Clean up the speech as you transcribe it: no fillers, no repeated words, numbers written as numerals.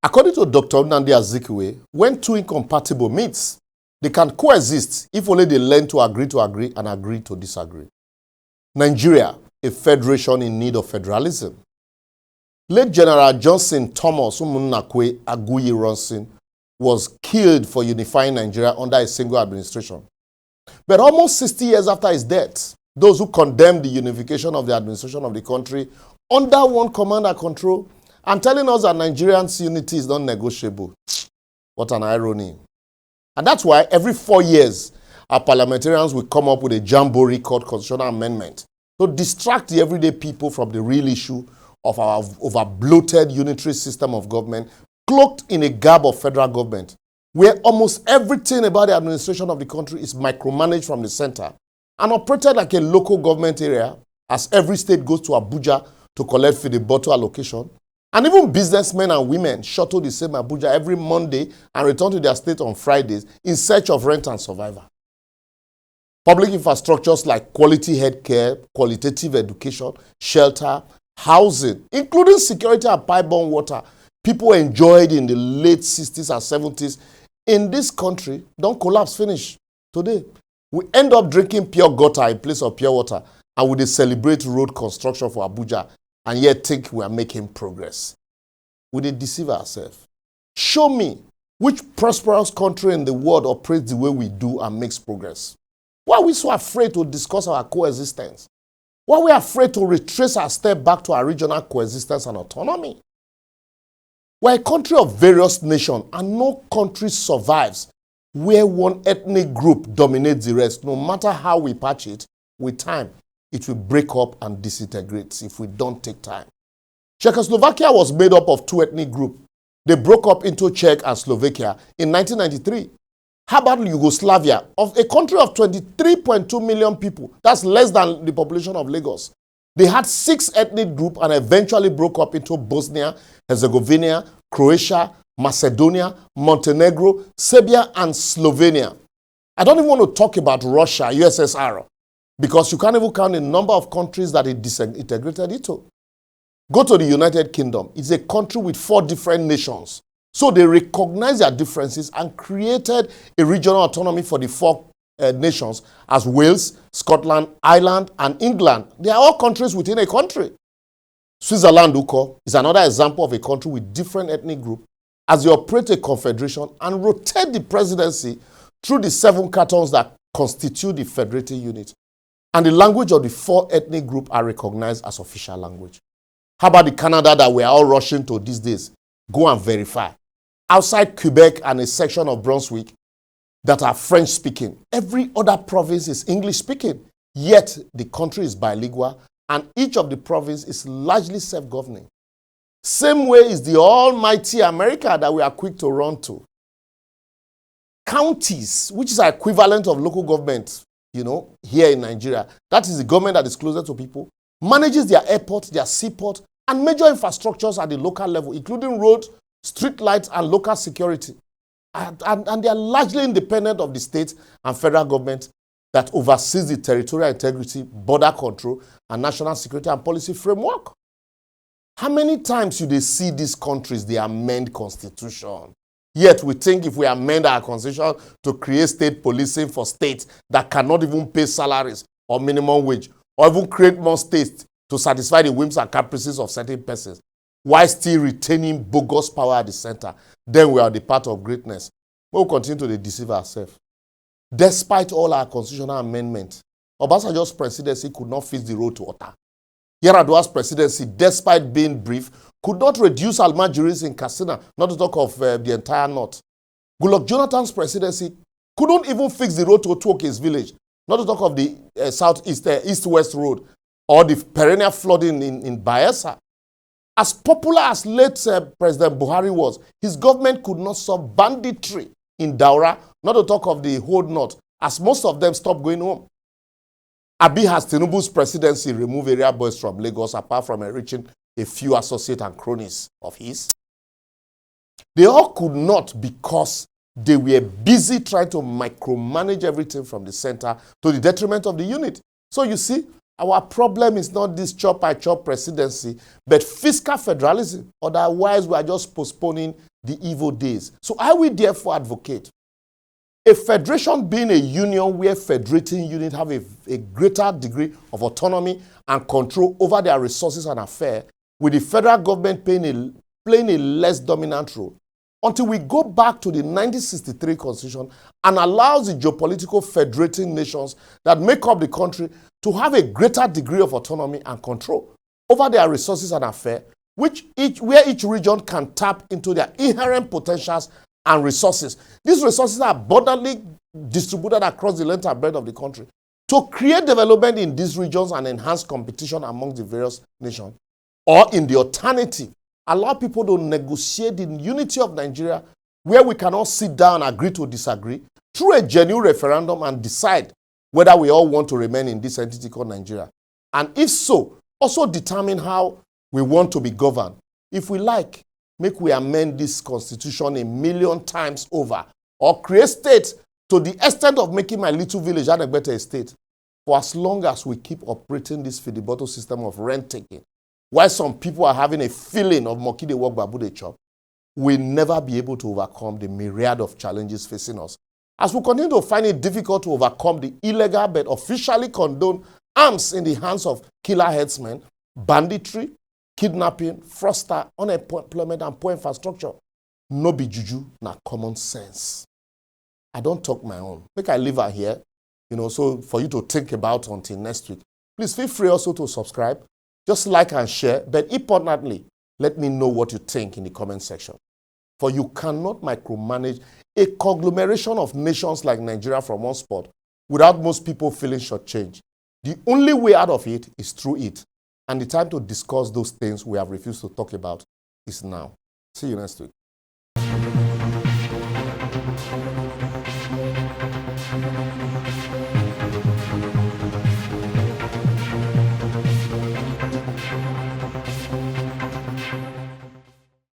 According to Dr. Nnamdi Azikiwe, when two incompatible meets, they can coexist if only they learn to agree and agree to disagree. Nigeria, a federation in need of federalism. Late General Johnson Thomas Umunnakwe Aguiyi Ronsin was killed for unifying Nigeria under a single administration. But almost 60 years after his death, those who condemned the unification of the administration of the country under one command and control and telling us that Nigerians' unity is non-negotiable. What an irony. And that's why every 4 years, our parliamentarians will come up with a jamboree called constitutional amendment to distract the everyday people from the real issue of our over-bloated unitary system of government cloaked in a garb of federal government, where almost everything about the administration of the country is micromanaged from the center and operated like a local government area as every state goes to Abuja to collect for the bottle allocation. And even businessmen and women shuttle the same Abuja every Monday and return to their state on Fridays in search of rent and survival. Public infrastructures like quality healthcare, qualitative education, shelter, housing, including security and pipe-borne water, people enjoyed in the late 60s and 70s in this country don't collapse finish today. We end up drinking pure gutter in place of pure water, and we celebrate road construction for Abuja and yet think we are making progress. We deceive ourselves. Show me which prosperous country in the world operates the way we do and makes progress. Why are we so afraid to discuss our coexistence? Why are we afraid to retrace our step back to our regional coexistence and autonomy? We're a country of various nations, and no country survives where one ethnic group dominates the rest. No matter how we patch it, with time, it will break up and disintegrate if we don't take time. Czechoslovakia was made up of two ethnic groups. They broke up into Czech and Slovakia in 1993. How about Yugoslavia, of a country of 23.2 million people? That's less than the population of Lagos. They had 6 ethnic groups and eventually broke up into Bosnia, Herzegovina, Croatia, Macedonia, Montenegro, Serbia, and Slovenia. I don't even want to talk about Russia, USSR, because you can't even count the number of countries that it disintegrated into. Go to the United Kingdom. It's a country with 4 different nations. So they recognized their differences and created a regional autonomy for the 4 nations as Wales, Scotland, Ireland, and England. They are all countries within a country. Switzerland, Uko, is another example of a country with different ethnic groups as they operate a confederation and rotate the presidency through the 7 cantons that constitute the federated unit. And the language of the 4 ethnic groups are recognized as official language. How about the Canada that we are all rushing to these days? Go and verify. Outside Quebec and a section of Brunswick that are French-speaking, every other province is English-speaking. Yet the country is bilingual and each of the provinces is largely self-governing. Same way is the almighty America that we are quick to run to. Counties, which is the equivalent of local government, here in Nigeria, that is the government that is closer to people, manages their airport, their seaport, and major infrastructures at the local level, including roads, street lights, and local security. And they are largely independent of the state and federal government that oversees the territorial integrity, border control, and national security and policy framework. How many times do they see these countries, they amend constitution? Yet we think if we amend our constitution to create state policing for states that cannot even pay salaries or minimum wage, or even create more states to satisfy the whims and caprices of certain persons, while still retaining bogus power at the center, then we are the path of greatness. We'll continue to deceive ourselves. Despite all our constitutional amendments, Obasanjo's presidency could not fix the road to Ota. Yar'Adua's presidency, despite being brief, could not reduce almajiris in Katsina, not to talk of the entire north. Goodluck Jonathan's presidency couldn't even fix the road to Otuoke's village, not to talk of the southeast, east-west road, or the perennial flooding in Bayelsa. As popular as late President Buhari was, his government could not solve banditry in Daura, not to talk of the whole north, as most of them stopped going home. Abi has Tinubu's presidency removed area boys from Lagos, apart from enriching a few associates and cronies of his. They all could not because they were busy trying to micromanage everything from the center to the detriment of the unit. So you see, our problem is not this chop-by-chop presidency, but fiscal federalism. Otherwise, we are just postponing the evil days. So I will therefore advocate a federation being a union where federating units have a greater degree of autonomy and control over their resources and affairs, with the federal government playing a less dominant role, until we go back to the 1963 Constitution and allows the geopolitical federating nations that make up the country to have a greater degree of autonomy and control over their resources and affairs, where each region can tap into their inherent potentials and resources. These resources are abundantly distributed across the length and breadth of the country to create development in these regions and enhance competition among the various nations. Or in the alternative, allow people to negotiate the unity of Nigeria, where we can all sit down and agree to disagree through a genuine referendum and decide whether we all want to remain in this entity called Nigeria. And if so, also determine how we want to be governed. If we like, make we amend this constitution 1,000,000 times over, or create states to the extent of making my little village Anegbete a state. For as long as we keep operating this filibuster system of rent taking, while some people are having a feeling of monkey they walk, babu they chop, we'll never be able to overcome the myriad of challenges facing us. As we continue to find it difficult to overcome the illegal but officially condoned arms in the hands of killer headsmen, banditry, kidnapping, fraudster, unemployment, and poor infrastructure, no be juju, na common sense. I don't talk my own. Make I leave her here, so for you to think about until next week. Please feel free also to subscribe. Just like and share, but importantly, let me know what you think in the comment section. For you cannot micromanage a conglomeration of nations like Nigeria from one spot without most people feeling shortchanged. The only way out of it is through it. And the time to discuss those things we have refused to talk about is now. See you next week.